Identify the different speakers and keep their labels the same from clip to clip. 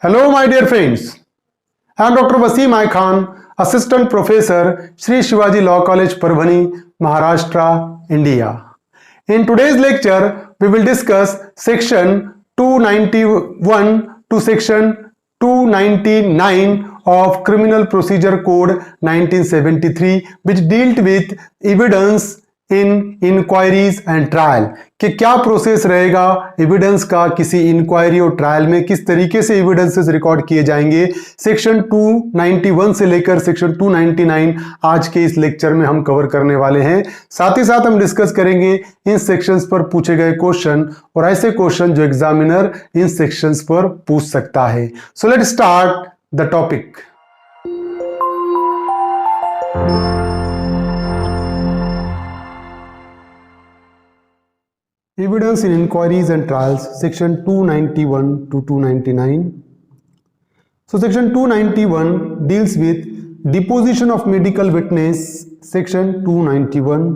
Speaker 1: Hello, my dear friends. I am Dr. Wasim I Khan, Assistant Professor, Sri Shivaji Law College, Parbhani, Maharashtra, India. In today's lecture, we will discuss Section 291 to Section 299 of Criminal Procedure Code 1973, which dealt with evidence in inquiries and trial कि क्या process रहेगा evidence का किसी inquiry और trial में, किस तरीके से एविडेंसेस रिकॉर्ड किए जाएंगे। सेक्शन 291 से लेकर सेक्शन 299 आज के इस लेक्चर में हम कवर करने वाले हैं। साथ ही साथ हम डिस्कस करेंगे इन सेक्शंस पर पूछे गए क्वेश्चन और ऐसे क्वेश्चन जो एग्जामिनर इन सेक्शंस पर पूछ सकता है। So let's start the topic. Evidence in inquiries and trials, section 291 to 299. So section 291 deals with deposition of medical witness, section 291.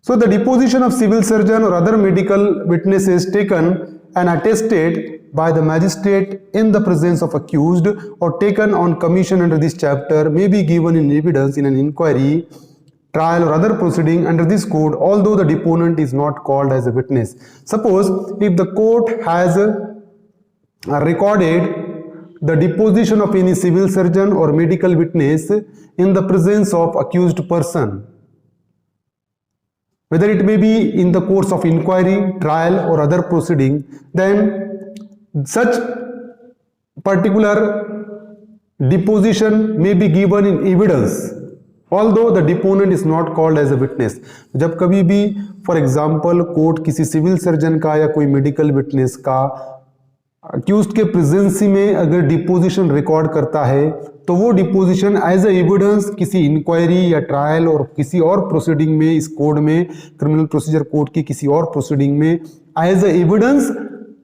Speaker 1: So the deposition of civil surgeon or other medical witnesses taken and attested by the magistrate in the presence of accused or taken on commission under this chapter may be given in evidence in an inquiry, trial or other proceeding under this code, although the deponent is not called as a witness. Suppose if the court has recorded the deposition of any civil surgeon or medical witness in the presence of accused person, whether it may be in the course of inquiry, trial or other proceeding, then such particular deposition may be given in evidence although the deponent is not called as a witness. जब कभी भी for example court किसी civil surgeon का या कोई medical witness का accused के presence में अगर डिपोजिशन रिकॉर्ड करता है तो वो डिपोजिशन एज ए एविडेंस किसी इंक्वायरी या ट्रायल और किसी और प्रोसीडिंग में, इस कोड में, क्रिमिनल प्रोसीजर कोड की किसी और प्रोसीडिंग में एज ए एविडेंस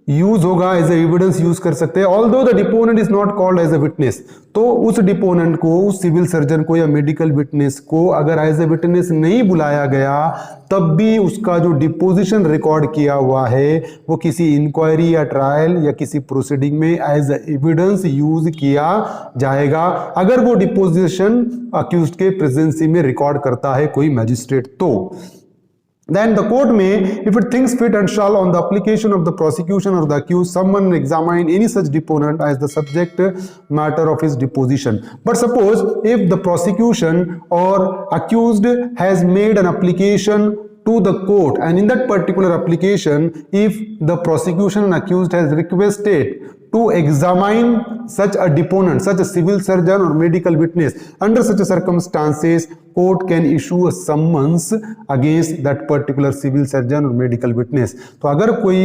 Speaker 1: यूज होगा, एज ए एविडेंस यूज कर सकते हैं। Although the deponent is not called as a witness, तो उस डिपोनेंट को, उस सिविल सर्जन को या मेडिकल विटनेस को अगर एज ए विटनेस नहीं बुलाया गया तब भी उसका जो डिपोजिशन रिकॉर्ड किया हुआ है वो किसी इंक्वायरी या ट्रायल या किसी प्रोसीडिंग में एज ए एविडेंस यूज किया जाएगा अगर वो डिपोजिशन अक्यूज्ड के प्रेजेंसी में रिकॉर्ड करता है कोई मैजिस्ट्रेट। तो then the court may, if it thinks fit and shall, on the application of the prosecution or the accused, summon and examine any such deponent as the subject matter of his deposition. But suppose if the prosecution or accused has made an application to the court, and in that particular application, if the prosecution and accused has requested to examine such a deponent, such a civil surgeon or medical witness, under such circumstances court can issue a summons against that particular civil surgeon or medical witness. तो अगर कोई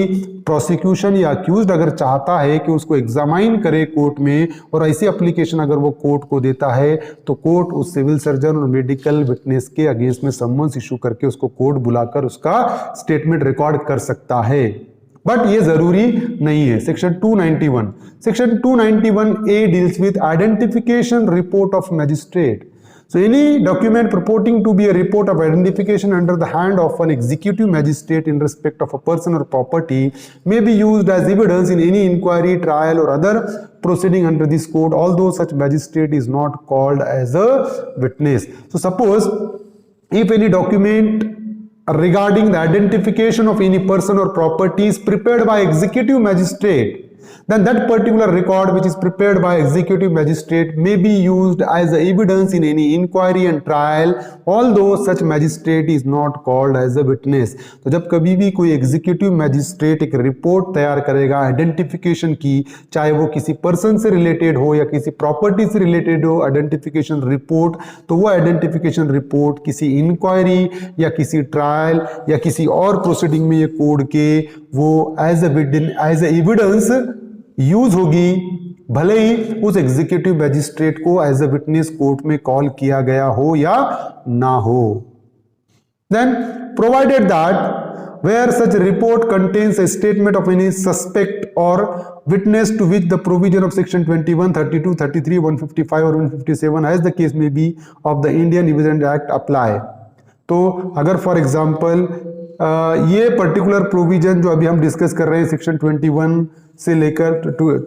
Speaker 1: prosecution या accused अगर चाहता है कि उसको examine करे कोर्ट में और ऐसी एप्लीकेशन अगर वो कोर्ट को देता है तो कोर्ट उस सिविल सर्जन और मेडिकल विटनेस के अगेंस्ट में सम्मन्स इशू करके उसको कोर्ट बुलाकर उसका स्टेटमेंट रिकॉर्ड कर सकता है। बट ये जरूरी नहीं है। Section 291A deals with identification report of magistrate. So any document purporting to be a report of identification under the hand of an executive magistrate in respect of a person or property may be used as evidence in any inquiry, trial or other proceeding under this code, although such magistrate is not called as a witness. So suppose if any document regarding the identification of any person or property is prepared by executive magistrate, then that particular record which is prepared by executive magistrate may be used as evidence in any inquiry and trial, although such magistrate is not called as a witness. तो जब कभी भी कोई executive magistrate एक report तैयार करेगा identification की, चाहे वो किसी पर्सन से रिलेटेड हो या किसी प्रॉपर्टी से रिलेटेड हो, आइडेंटिफिकेशन रिपोर्ट, तो वो आइडेंटिफिकेशन रिपोर्ट किसी इंक्वायरी या किसी ट्रायल या किसी और प्रोसीडिंग में ये कोड के वो एज ए एविडेंस यूज होगी, भले ही उस एग्जीक्यूटिव मैजिस्ट्रेट को एज ए विटनेस कोर्ट में कॉल किया गया हो या ना हो। Then provided that where such report contains a statement of any suspect और witness to which the provision of section 21, 32, 33, 155 और 157 एज द केस में be of the Indian evidence act apply. तो अगर फॉर एग्जाम्पल ये particular provision जो अभी हम discuss कर रहे हैं सेक्शन 21 से लेकर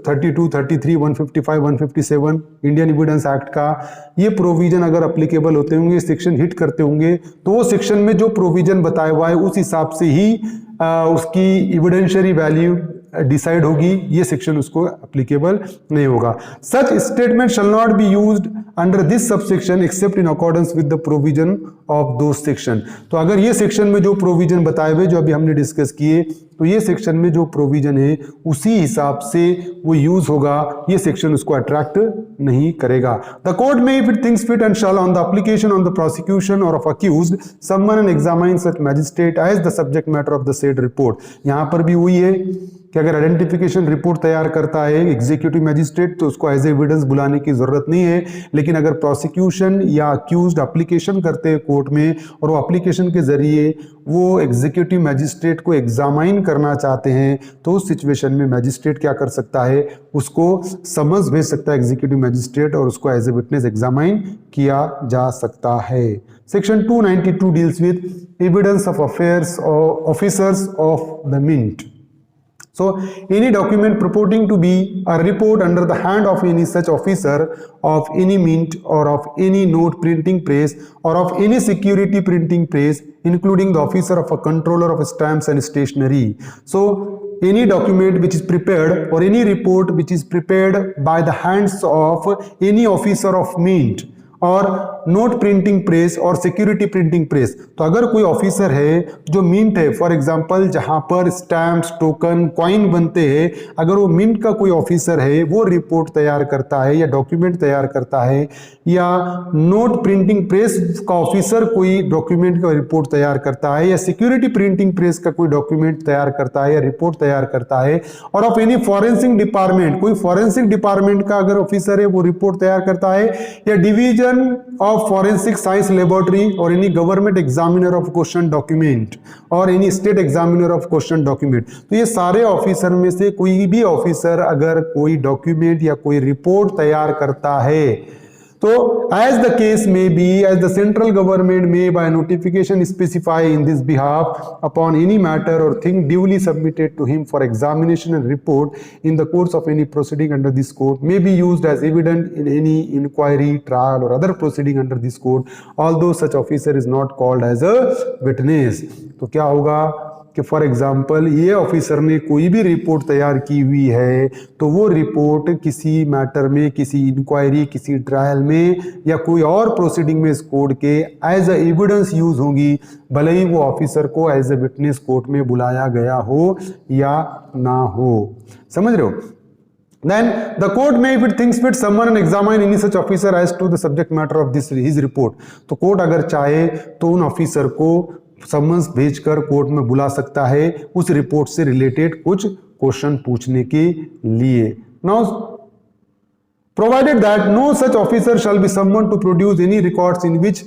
Speaker 1: 32, 33, 155, 157 इंडियन एविडेंस एक्ट का, ये प्रोविजन अगर अप्लीकेबल होते होंगे, सेक्शन हिट करते होंगे, तो वो सेक्शन में जो प्रोविजन बताया हुआ है उस हिसाब से ही उसकी एविडेंशियरी वैल्यू डिसाइड होगी, ये सेक्शन उसको एप्लीकेबल नहीं होगा। Such statement shall not be used under this subsection accept in accordance with the provision of दो सेक्शन। तो अगर ये सेक्शन में जो प्रोविजन बताए हुए जो अभी हमने डिस्कस किए, तो ये सेक्शन में जो प्रोविजन है उसी हिसाब से वो यूज होगा, ये सेक्शन उसको अट्रैक्ट नहीं करेगा। द कोर्ट में if it thinks fit and shall on the application on the prosecution और of accused summon and examine such magistrate as the subject matter of the said report. यहां पर भी वही है कि अगर आइडेंटिफिकेशन रिपोर्ट तैयार करता है एग्जीक्यूटिव मैजिस्ट्रेट तो उसको एज एविडेंस बुलाने की जरूरत नहीं है, लेकिन अगर प्रोसिक्यूशन या अक्यूज्ड एप्लीकेशन करते हैं कोर्ट में और वो एप्लीकेशन के जरिए वो एग्जीक्यूटिव मैजिस्ट्रेट को एग्जामाइन करना चाहते हैं, तो उस सिचुएशन में मैजिस्ट्रेट क्या कर सकता है, उसको समन्स भेज सकता है एग्जीक्यूटिव मैजिस्ट्रेट और उसको एज ए विटनेस एग्जामाइन किया जा सकता है। Section 292 deals with evidence of affairs officers of the mint. So, any document purporting to be a report under the hand of any such officer of any mint or of any note printing press or of any security printing press, including the officer of a controller of stamps and stationery. So, any document which is prepared or any report which is prepared by the hands of any officer of mint और note printing press और security printing press. तो अगर कोई officer है जो mint है, for example जहां पर स्टैम्प्स, टोकन, कॉइन बनते हैं, अगर वो मिंट का कोई ऑफिसर है, वो रिपोर्ट तैयार करता है या डॉक्यूमेंट तैयार करता है, या नोट प्रिंटिंग प्रेस का ऑफिसर कोई डॉक्यूमेंट का रिपोर्ट तैयार करता है, या सिक्योरिटी प्रिंटिंग प्रेस का कोई डॉक्यूमेंट तैयार करता है या रिपोर्ट तैयार करता है, और ऑफ एनी फॉरेंसिक डिपार्टमेंट, कोई फॉरेंसिक डिपार्टमेंट का अगर ऑफिसर है वो रिपोर्ट तैयार करता है, या division of forensic science laboratory or any government examiner of question document और any state examiner of question document। तो ये सारे ऑफिसर में से कोई भी ऑफिसर अगर कोई डॉक्यूमेंट या कोई रिपोर्ट तैयार करता है, तो as the case may be, as the central government may by notification specify in this behalf upon any matter or thing duly submitted to him for examination and report in the course of any proceeding under this code may be used as evidence in any inquiry, trial or other proceeding under this code, although such officer is not called as a witness। तो क्या होगा कि for example ये officer ने कोई भी report तैयार की हुई है, तो वो रिपोर्ट किसी मैटर में, किसी इंक्वायरी, किसी ट्रायल में या कोई और प्रोसीडिंग में इस कोर्ट के एज अ एविडेंस यूज होगी, भले ही वो ऑफिसर को एज अ विटनेस कोर्ट में बुलाया गया हो या ना हो। समझ रहे हो? Then the court may, if it thinks fit, summon and examine any such officer as to the subject matter of this his report। तो कोर्ट अगर चाहे तो उन ऑफिसर को समन्स भेजकर कोर्ट में बुला सकता है उस रिपोर्ट से रिलेटेड कुछ क्वेश्चन पूछने के लिए। Now provided that no such officer shall be someone to produce any records in which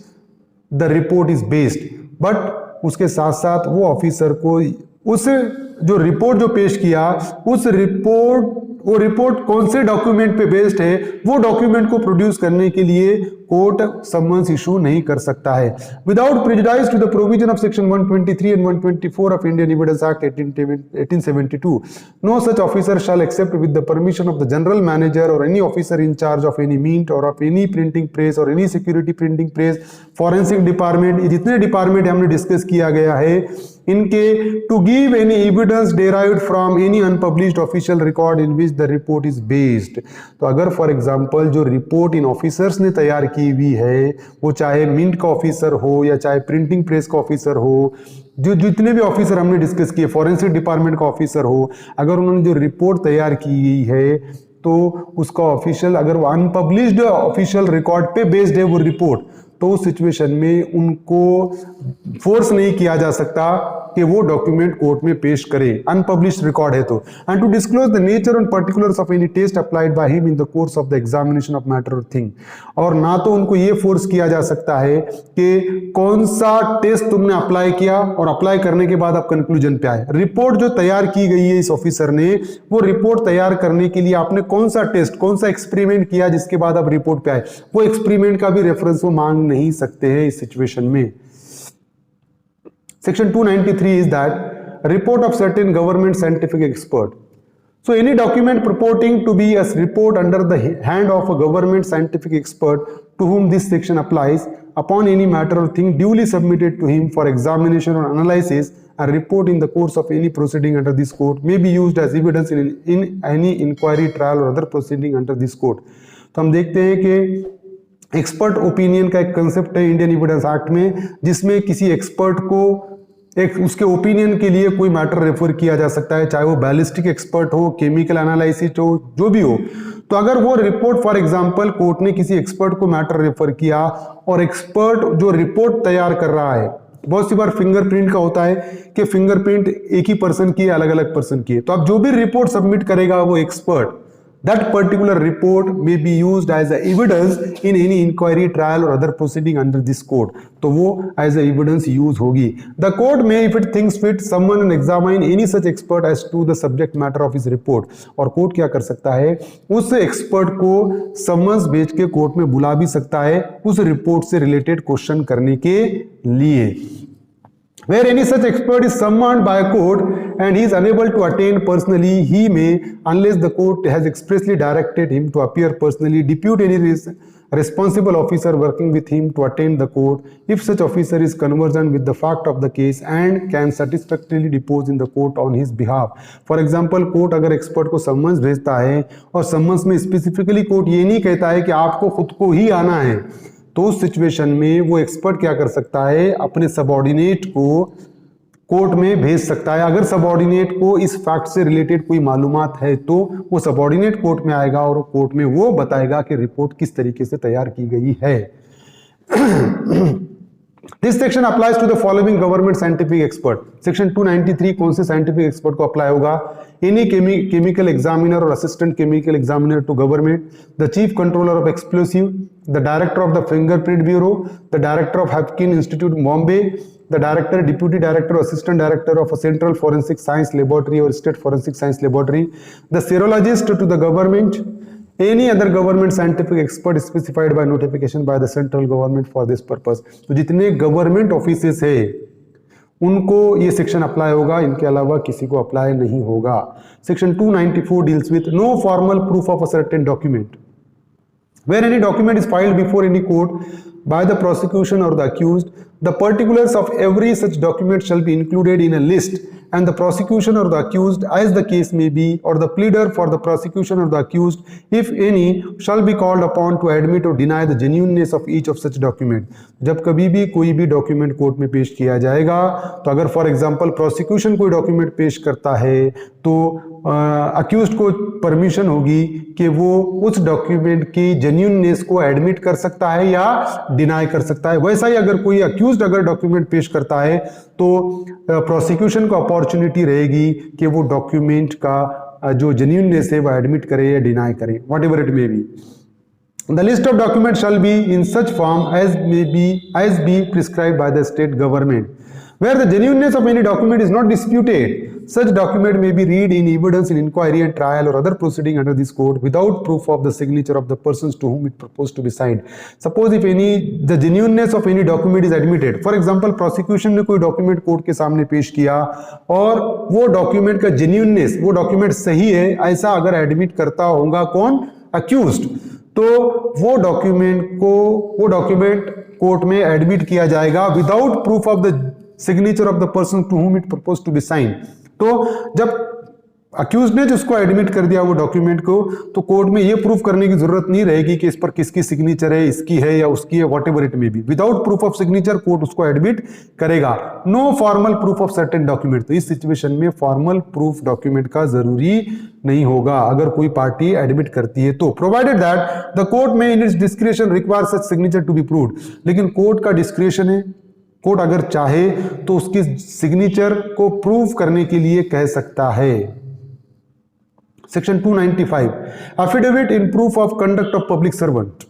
Speaker 1: the report is based, but उसके साथ साथ वो ऑफिसर को उस जो रिपोर्ट जो पेश किया, उस वो रिपोर्ट कौन से डॉक्यूमेंट पे बेस्ड है, वो डॉक्यूमेंट को प्रोड्यूस करने के लिए कोर्ट समन्स इशू नहीं कर सकता है। Without prejudice to the provision of section 123 and 124 of Indian evidence act 1872, no such officer shall except with the permission of the general manager और any officer in charge of any mint और of any printing press और any security printing press, forensic department, ये जितने department हमने discuss किया गया है, इनके to give any evidence derived from any unpublished official record in which the report is based. तो अगर फॉर एग्जांपल जो रिपोर्ट इन ऑफिसर्स ने तैयार की हुई है, वो चाहे मिंट का ऑफिसर हो या चाहे प्रिंटिंग प्रेस का ऑफिसर हो, जो जितने भी ऑफिसर हमने डिस्कस किए, फॉरेंसिक डिपार्टमेंट का ऑफिसर हो, अगर उन्होंने जो रिपोर्ट तैयार की गई है तो उसका ऑफिशियल, अगर वो अनपब्लिश्ड ऑफिशियल रिकॉर्ड पे बेस्ड है वो रिपोर्ट, तो उस सिचुएशन में उनको फोर्स नहीं किया जा सकता कि वो डॉक्यूमेंट कोर्ट में पेश करें, अनपब्लिश्ड रिकॉर्ड है तो। And to disclose the nature and particulars of any test applied by him in the course of the examination of matter और थिंग, और ना तो उनको ये फोर्स किया जा सकता है कि कौन सा टेस्ट तुमने अप्लाई किया और अप्लाई करने के बाद आप कंक्लूजन पे आए। रिपोर्ट जो तैयार की गई है इस ऑफिसर ने, वो रिपोर्ट तैयार करने के लिए आपने कौन सा टेस्ट, कौन सा एक्सपेरिमेंट किया जिसके बाद आप रिपोर्ट पे आए, वो एक्सपेरिमेंट का भी रेफरेंस वो मांग नहीं सकते हैं इस सिचुएशन में। Section 293 is that report of certain government scientific expert. So any document purporting to be a report under the hand of a government scientific expert to whom this section applies upon any matter or thing duly submitted to him for examination or analysis, a report in the course of any proceeding under this code may be used as evidence in any inquiry, trial or other proceeding under this code. तो हम देखते हैं कि expert opinion का एक concept है Indian evidence act में, जिसमें किसी एक्सपर्ट को एक उसके ओपिनियन के लिए कोई मैटर रेफर किया जा सकता है, चाहे वो बैलिस्टिक एक्सपर्ट हो, केमिकल एनालिसिस हो, जो भी हो। तो अगर वो रिपोर्ट फॉर एग्जांपल कोर्ट ने किसी एक्सपर्ट को मैटर रेफर किया और एक्सपर्ट जो रिपोर्ट तैयार कर रहा है, बहुत सी बार फिंगरप्रिंट का होता है कि फिंगरप्रिंट एक ही पर्सन की है, अलग अलग पर्सन की है, तो अब जो भी रिपोर्ट सबमिट करेगा वो expert, that particular report may be used as a evidence in any inquiry, trial or other proceeding under this code. तो वो as a evidence use होगी. The court may, if it thinks fit, summon and examine any such expert as to the subject matter of his report. और court क्या कर सकता है, उस expert को समन्स भेज के कोर्ट में बुला भी सकता है उस रिपोर्ट से रिलेटेड क्वेश्चन करने के लिए. Where any such expert is summoned by a court and he is unable to attend personally, he may, unless the court has expressly directed him to appear personally, depute any responsible officer working with him to attend the court, if such officer is conversant with the fact of the case and can satisfactorily depose in the court on his behalf. For example, court अगर expert को summons भेजता है और summons में specifically court ये नहीं कहता है कि आपको खुद को ही आना है, तो उस सिचुएशन में वो एक्सपर्ट क्या कर सकता है, अपने सबऑर्डिनेट को कोर्ट में भेज सकता है. अगर सबऑर्डिनेट को इस फैक्ट से रिलेटेड कोई मालूमात है तो वो सबऑर्डिनेट कोर्ट में आएगा और कोर्ट में वो बताएगा कि रिपोर्ट किस तरीके से तैयार की गई है. This section applies to the following government scientific expert. Section 293 कौन से scientific expert को अप्लाई होगा? Any chemical examiner or assistant chemical examiner to government, the chief controller of explosive, the director of the fingerprint bureau, the director of Hopkins Institute Bombay, the director, deputy director, or assistant director of a central forensic science laboratory or state forensic science laboratory, the serologist to the government, any other government scientific expert specified by notification by the central government for this purpose. तो जितने government offices है उनको ये section apply होगा, इनके अलावा किसी को अप्लाई नहीं होगा. Section 294 deals with no formal proof of a certain document. Where any document is filed before any court by the prosecution or the accused, the particulars of every such document shall be included in a list, and the prosecution or the accused, as the case may be, or the pleader for the prosecution or the accused, if any, shall be called upon to admit or deny the genuineness of each of such document. जब कभी भी कोई भी document court में पेश किया जाएगा, तो अगर फॉर एग्जांपल प्रोसिक्यूशन कोई डॉक्यूमेंट पेश करता है तो अक्यूज्ड को परमिशन होगी कि वो उस डॉक्यूमेंट की जेन्युइननेस को एडमिट कर सकता है या डिनाई कर सकता है. वैसा ही अगर कोई अक्यूज्ड अगर डॉक्यूमेंट पेश करता है तो प्रोसिक्यूशन को अपॉर्चुनिटी रहेगी कि वो डॉक्यूमेंट का जो जेन्युइननेस है वो एडमिट करे या डिनाई करे, what ever it may B. The list of documents shall be in such form as be prescribed by the state government. Where the genuineness of any document is not disputed, such document may be read in evidence in inquiry and trial or other proceeding under this code without proof of the signature of the persons to whom it proposed to be signed. Suppose if the genuineness of any document is admitted, for example prosecution ने कोई document court के सामने पेश किया और वो document का genuineness, वो document सही है ऐसा अगर admit करता होगा कौन, accused, तो वो डॉक्यूमेंट कोर्ट में एडमिट किया जाएगा without proof of the signature of the person to whom it propose to be sign. तो जब अक्यूज ने जिसको एडमिट कर दिया वो डॉक्यूमेंट को, तो कोर्ट में ये प्रूफ करने की जरूरत नहीं रहेगी कि इस पर किसकी सिग्नेचर है, इसकी है या उसकी है, whatever it may be. Without proof of signature court उसको एडमिट करेगा. No formal proof of certain document. तो इस सिचुएशन में फॉर्मल प्रूफ डॉक्यूमेंट का जरूरी नहीं होगा अगर कोई पार्टी एडमिट करती है तो, provided that the court may in its discretion require such signature to be proved. लेकिन कोर्ट का डिस्क्रिशन है, कोर्ट अगर चाहे तो उसकी सिग्नेचर को प्रूव करने के लिए कह सकता है. Section 295, affidavit in proof of conduct of public servant.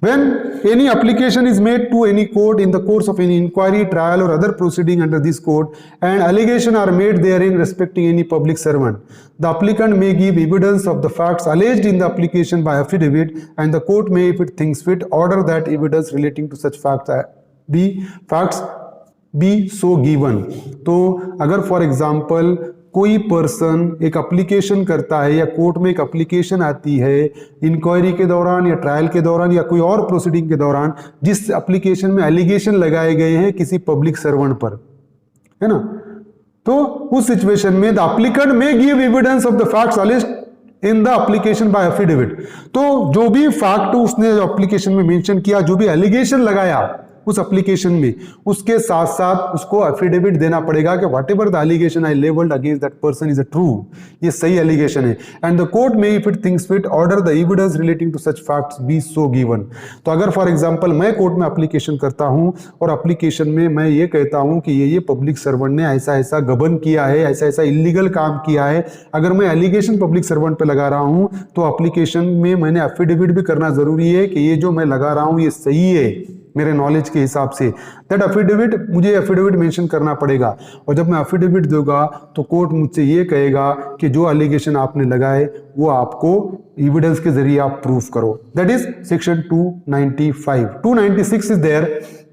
Speaker 1: When any application is made to any court in the course of any inquiry, trial or other proceeding under this code and allegations are made therein respecting any public servant, the applicant may give evidence of the facts alleged in the application by affidavit, and the court may, if it thinks fit, order that evidence relating to such facts be so given. तो अगर for example कोई person एक application करता है या court में एक application आती है इंक्वायरी के दौरान या ट्रायल के दौरान या कोई और प्रोसीडिंग के दौरान, जिस एप्लीकेशन में एलिगेशन लगाए गए हैं किसी पब्लिक सर्वेंट पर, है ना, तो उस सिचुएशन में द एप्लीकेंट में give evidence of the facts enlisted in the application by affidavit. तो जो भी फैक्ट उसने एप्लीकेशन में मेंशन किया, जो भी एलिगेशन लगाया उस एप्लीकेशन में, उसके साथ साथ उसको एफिडेविट देना पड़ेगा कि whatever the allegation I levelled against that person is a true, ये सही एलिगेशन है। एंड द कोर्ट में if it thinks fit order the evidence relating to such facts be so given. तो अगर for example मैं court में application करता हूं और एप्लीकेशन में मैं ये कहता हूं कि ये पब्लिक सर्वेंट ने ऐसा ऐसा गबन किया है, ऐसा ऐसा इलीगल काम किया है, अगर मैं एलिगेशन पब्लिक सर्वेंट पे लगा रहा हूं तो एप्लीकेशन में मैंने एफिडेविट भी करना जरूरी है कि ये जो मैं लगा रहा हूं ये सही है मेरे नॉलेज के हिसाब से। दैट एफिडेविट, मुझे एफिडेविट मेंशन करना पड़ेगा। और जब मैं एफिडेविट दूंगा तो कोर्ट मुझसे ये कहेगा कि जो एलिगेशन आपने लगाए वो आपको एविडेंस के जरिए आप प्रूफ करो। That is section 295। 296 is there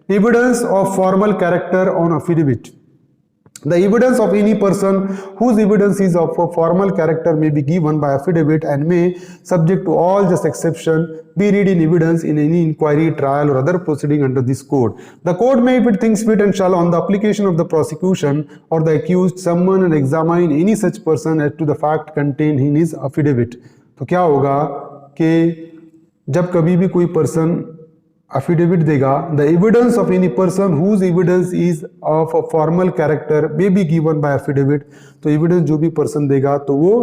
Speaker 1: evidence of formal character on affidavit. The evidence of any person whose evidence is of a formal character may be given by affidavit and may, subject to all just exception, be read in evidence in any inquiry, trial or other proceeding under this code. The court may, if it thinks fit and shall, on the application of the prosecution or the accused, summon and examine any such person as to the fact contained in his affidavit. तो क्या होगा कि जब कभी भी कोई person affidavit देगा, the evidence of any person whose evidence is of a formal character may be given by affidavit. तो एविडेंस जो भी पर्सन देगा तो वो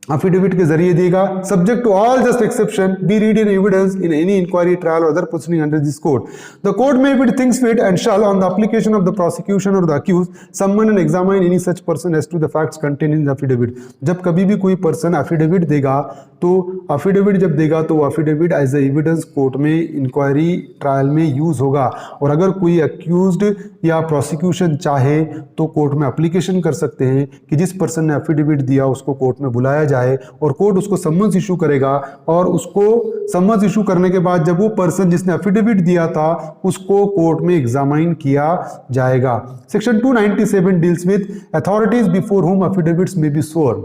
Speaker 1: एफिडेविट के जरिए देगा, subject to all just exception, be read in evidence in any inquiry, trial और other proceeding under this code. The court may, if it thinks fit and shall, on the application of the prosecution और the accused, summon and examine any such person as to the facts contain in the affidavit. जब कभी भी कोई person affidavit देगा तो affidavit जब देगा तो वो affidavit as a evidence court में इंक्वायरी ट्रायल में यूज होगा। और अगर कोई अक्यूज्ड या प्रोसिक्यूशन चाहे तो कोर्ट में एप्लीकेशन कर सकते हैं कि जिस पर्सन ने एफिडेविट दिया उसको कोर्ट में बुलाया जाए और कोर्ट उसको समन्स इशू करेगा। और उसको समन्स इशू करने के बाद जब वो पर्सन जिसने एफिडेविट दिया था उसको कोर्ट में एग्जामाइन किया जाएगा। Section 297 deals with authorities before whom affidavits may be sworn.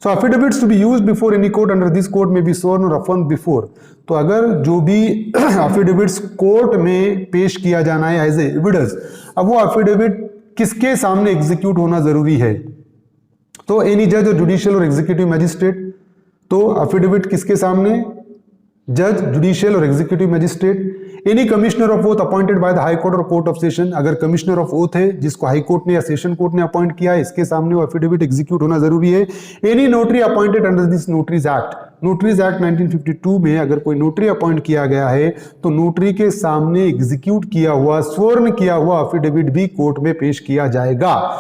Speaker 1: So affidavits to be used before any court under this code may be sworn or affirmed before. तो अगर जो भी एफिडेविट्स कोर्ट में पेश किया जाना है एज ए एविडेंस, अब वो एफिडेविट किसके सामने एग्जीक्यूट होना जरूरी है? तो एनी जज और जुडिशियल और एग्जीक्यूटिव मैजिस्ट्रेट। तो एफिडेविट किसके सामने? जज, जुडिशियल और executive magistrate. Any commissioner of oath appointed by the high court और कोर्ट ऑफ सेशन। अगर कमिश्नर ऑफ ओथ है जिसको हाई कोर्ट ने या सेशन कोर्ट ने अपॉइंट किया है, इसके सामने वो एफिडेविट एग्जीक्यूट होना जरूरी है। Any notary appointed under this notaries act. Notaries act 1952 में अगर कोई नोटरी अपॉइंट किया गया है तो नोटरी के सामने एग्जीक्यूट किया हुआ, स्वर्ण किया हुआ एफिडेविट भी कोर्ट में पेश किया जाएगा।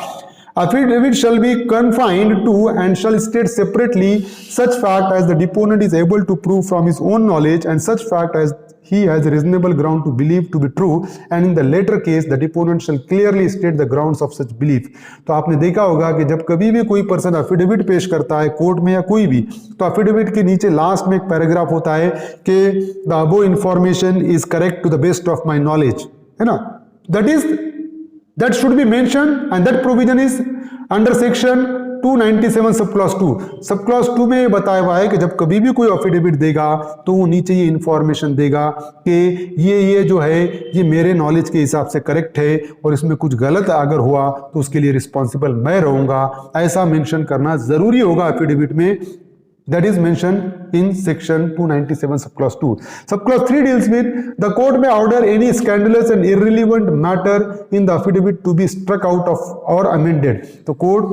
Speaker 1: Affidavit shall be confined to and shall state separately such fact as the deponent is able to prove from his own knowledge and such fact as he has reasonable ground to believe to be true, and in the latter case the deponent shall clearly state the grounds of such belief. तो आपने देखा होगा कि जब कभी भी कोई person affidavit पेश करता है कोर्ट में या कोई भी, तो एफिडेविट के नीचे लास्ट में एक पैराग्राफ होता है कि the above information is correct to the best of my knowledge, है ना? That should be mentioned and that provision is under section 297 sub clause 2। Sub clause 2 में बताया हुआ है कि जब कभी भी कोई एफिडेविट देगा तो वो नीचे ये इंफॉर्मेशन देगा कि ये जो है ये मेरे नॉलेज के हिसाब से करेक्ट है और इसमें कुछ गलत अगर हुआ तो उसके लिए रिस्पॉन्सिबल मैं रहूंगा, ऐसा मेंशन करना जरूरी होगा एफिडेविट में। That is mentioned in section 297 subclause 2. Subclause 3 deals with the court may order any scandalous and irrelevant matter in the affidavit to be struck out of or amended. तो court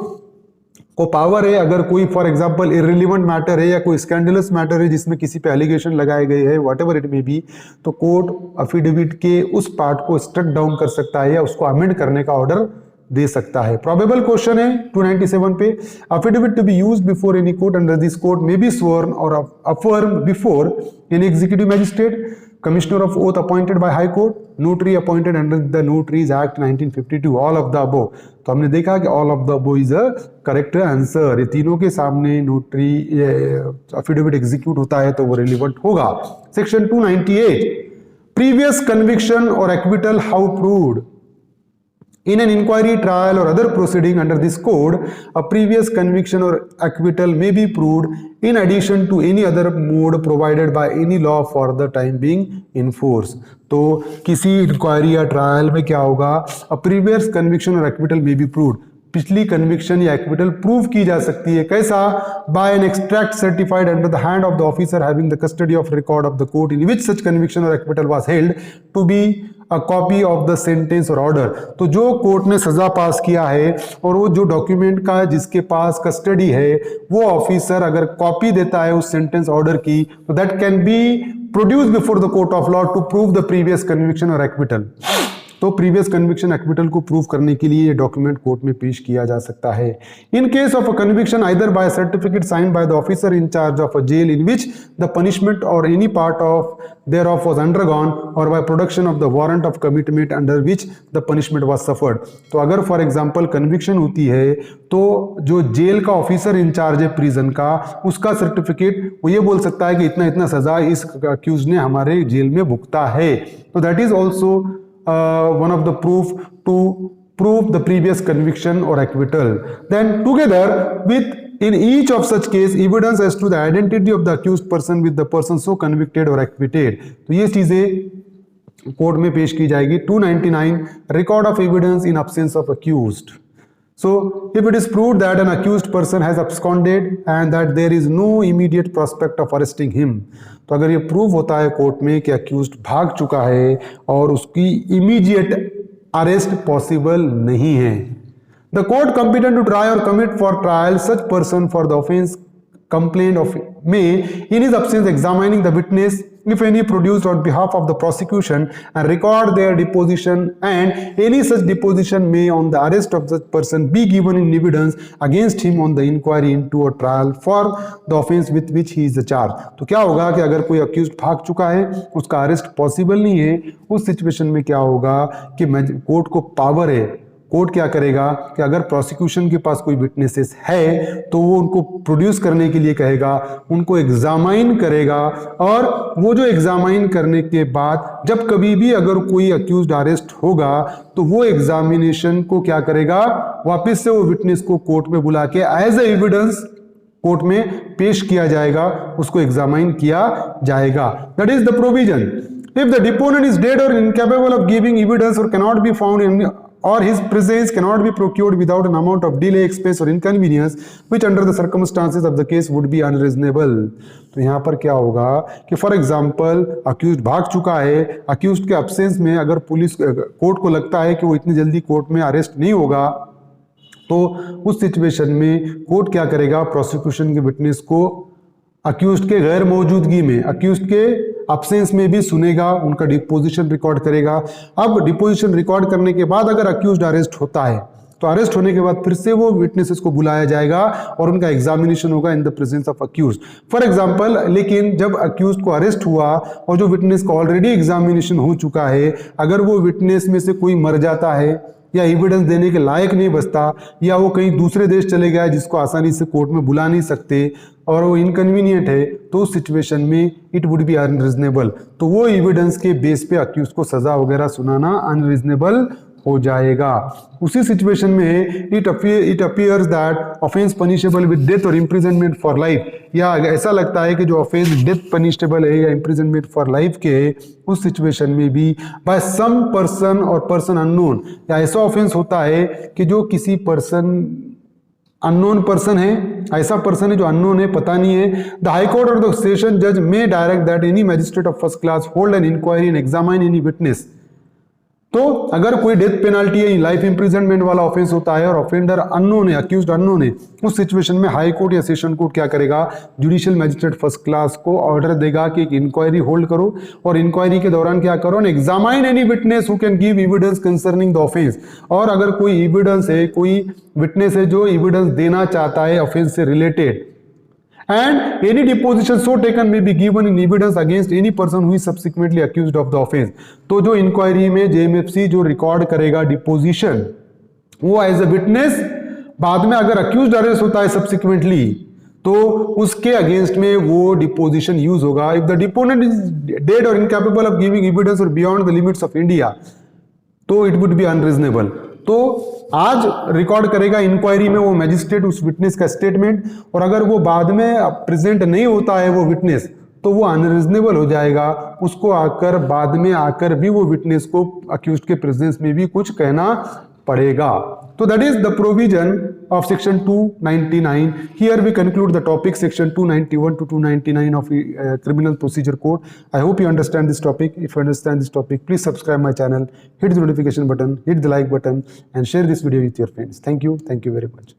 Speaker 1: को power है, अगर कोई for example irrelevant matter है या कोई scandalous matter है जिसमें किसी पे एलिगेशन लगाए गए हैं, व्हाटएवर इट मे बी, तो कोर्ट एफिडेविट के उस पार्ट को स्ट्रक डाउन कर सकता है या उसको अमेंड करने का ऑर्डर दे सकता है। प्रोबेबल क्वेश्चन है 297 पे, affidavit to be used before any court under this code may be sworn और affirm before any executive magistrate, commissioner of oath appointed by high court, notary appointed under the notaries act 1952, all of the above. तो हमने देखा कि all of the above is a correct answer. ये तीनों के सामने notary affidavit execute होता है तो वो रिलेवेंट होगा। सेक्शन 298 प्रीवियस कन्विक्शन और acquittal how proved. In an inquiry, trial, or other proceeding under this code, a previous conviction or acquittal may be proved in addition to any other mode provided by any law for the time being in force. तो किसी inquiry या trial में क्या होगा, a previous conviction or acquittal may be proved, पिछली conviction या acquittal prove की जा सकती है। कैसा? By an extract certified under the hand of the officer having the custody of record of the court in which such conviction और acquittal was held to be a copy of the sentence और order. तो जो court ने सजा पास किया है और वो जो डॉक्यूमेंट का जिसके पास कस्टडी है वो ऑफिसर अगर कॉपी देता है उस सेंटेंस ऑर्डर की, तो that can be produce before the court of law to prove the previous conviction और एक्विटल। तो प्रीवियस कन्विक्शन एक्विटल को प्रूव करने के लिए ये डॉक्यूमेंट कोर्ट में पेश किया जा सकता है। In case of a conviction either by certificate signed by the officer in charge of a jail in which the punishment और any part of thereof was undergone और by production of the warrant of commitment under which the punishment was suffered. तो अगर for example conviction होती है तो जो jail का officer in charge है प्रिजन का, उसका सर्टिफिकेट वो ये बोल सकता है कि इतना इतना सजा इस अक्यूज ने हमारे जेल में भुगता है। तो that is also one of the proof to prove the previous conviction or acquittal. Then together with in each of such case evidence as to the identity of the accused person with the person so convicted or acquitted. तो ये चीजें court में पेश की जाएगी। 299 record of evidence in absence of accused. So if it is proved that an accused person has absconded and that there is no immediate prospect of arresting him, तो अगर ये प्रूव होता है कोर्ट में कि अक्यूज्ड भाग चुका है और उसकी इमीडिएट अरेस्ट पॉसिबल नहीं है, the court competent to try और commit for trial such person for the offence complained of may in his absence examining the witness if any produced on behalf of the prosecution and record their deposition, and any such deposition may on the arrest of such person be given in evidence against him on the inquiry into a trial for the offense with which he is charged। तो क्या होगा कि अगर कोई accused भाग चुका है, उसका अरेस्ट पॉसिबल नहीं है, उस सिचुएशन में क्या होगा कि कोर्ट को पावर है, कोर्ट क्या करेगा कि अगर प्रोसिक्यूशन के पास कोई विटनेसेस है तो वो उनको प्रोड्यूस करने के लिए कहेगा, उनको एग्जामाइन करेगा, और वो जो एग्जामाइन करने के बाद जब कभी भी अगर कोई अक्यूज्ड अरेस्ट होगा तो वो एग्जामिनेशन को क्या करेगा, वापस से वो विटनेस को कोर्ट में बुला के एज ए एविडेंस कोर्ट में पेश किया जाएगा, उसको एग्जामाइन किया जाएगा। That is the provision. If the deponent is dead और इनकेपेबल ऑफ गिविंग एविडेंस और cannot be found in or his presence cannot be procured without an amount of delay, expense or inconvenience which under the circumstances of the case would be unreasonable। तो यहाँ पर क्या होगा कि for example accused भाग चुका है, accused के अब्सेंस में अगर पुलिस कोर्ट को लगता है कि वो इतनी जल्दी कोर्ट में अरेस्ट नहीं होगा, तो उस सिचुएशन में कोर्ट क्या करेगा, प्रोसिक्यूशन के विटनेस को अक्यूज्ड के गैर मौजूदगी में, अक्यूज्ड के अब्सेंस में भी सुनेगा, उनका डिपोजिशन रिकॉर्ड करेगा। अब डिपोजिशन रिकॉर्ड करने के बाद अगर अक्यूज्ड अरेस्ट होता है तो अरेस्ट होने के बाद फिर से वो विटनेसेस को बुलाया जाएगा और उनका एग्जामिनेशन होगा in the presence of accused. For example, लेकिन जब अक्यूज्ड को अरेस्ट हुआ और जो विटनेस का ऑलरेडी एग्जामिनेशन हो चुका है, अगर वो विटनेस में से कोई मर जाता है या एविडेंस देने के लायक नहीं बचता, या वो कहीं दूसरे देश चले गया जिसको आसानी से कोर्ट में बुला नहीं सकते और वो इनकन्वीनियंट है, तो उस सिचुएशन में इट वुड बी अनरीजनेबल। तो वो एविडेंस के बेस पे अक्यूज को सजा वगैरह सुनाना अनरीजनेबल हो जाएगा। उसी सिचुएशन में it appears that offence punishable with death और इम्प्रिजनमेंट फॉर लाइफ, या ऐसा लगता है कि जो ऑफेंस डेथ पनिशेबल है या इम्प्रिजनमेंट फॉर लाइफ के है, उस सिचुएशन में भी बाय सम पर्सन और पर्सन अननोन, या ऐसा ऑफेंस होता है कि जो किसी पर्सन अननोन पर्सन है, ऐसा पर्सन है जो अननोन है, पता नहीं है। द हाई कोर्ट और द सेशन जज may direct that any magistrate of first class hold an inquiry and examine any witness. तो अगर कोई डेथ पेनाल्टी है, लाइफ इंप्रिजनमेंट वाला ऑफेंस होता है और ऑफेंडर अननोन है, अक्यूज्ड अननोन है, उस सिचुएशन में हाई कोर्ट या सेशन कोर्ट क्या करेगा, जुडिशियल मैजिस्ट्रेट फर्स्ट क्लास को ऑर्डर देगा कि एक इंक्वायरी होल्ड करो और इंक्वायरी के दौरान क्या करो, examine any witness who can give evidence concerning the offence. और अगर कोई एविडेंस है, कोई विटनेस है जो एविडेंस देना चाहता है ऑफेंस से related, and any deposition so taken may be given in evidence against any person who is subsequently accused of the offense। तो जो इंक्वायरी में जेएमएफसी जो रिकॉर्ड करेगा डिपोजिशन, वो एज ए विटनेस बाद में अगर अक्यूज्ड अरेस्ट होता है सब्सिक्वेंटली, तो उसके अगेंस्ट में वो डिपोजिशन यूज होगा। If the deponent is dead और इनकैपेबल ऑफ गिविंग एविडेंस और beyond the limits of India, तो इट वुड बी अनरीजनेबल। तो आज रिकॉर्ड करेगा इंक्वायरी में वो मैजिस्ट्रेट उस विटनेस का स्टेटमेंट, और अगर वो बाद में प्रेजेंट नहीं होता है वो विटनेस, तो वो अनरीजनेबल हो जाएगा, उसको आकर बाद में आकर भी वो विटनेस को अक्यूज्ड के प्रेजेंस में भी कुछ कहना पड़ेगा। तो that is the provision of section 299. Here we conclude the topic section 291 to 299 of criminal procedure code. I hope you understand this topic. If you understand this topic, please subscribe my channel, hit the notification button, hit the like button, and share this video with your friends. Thank you very much.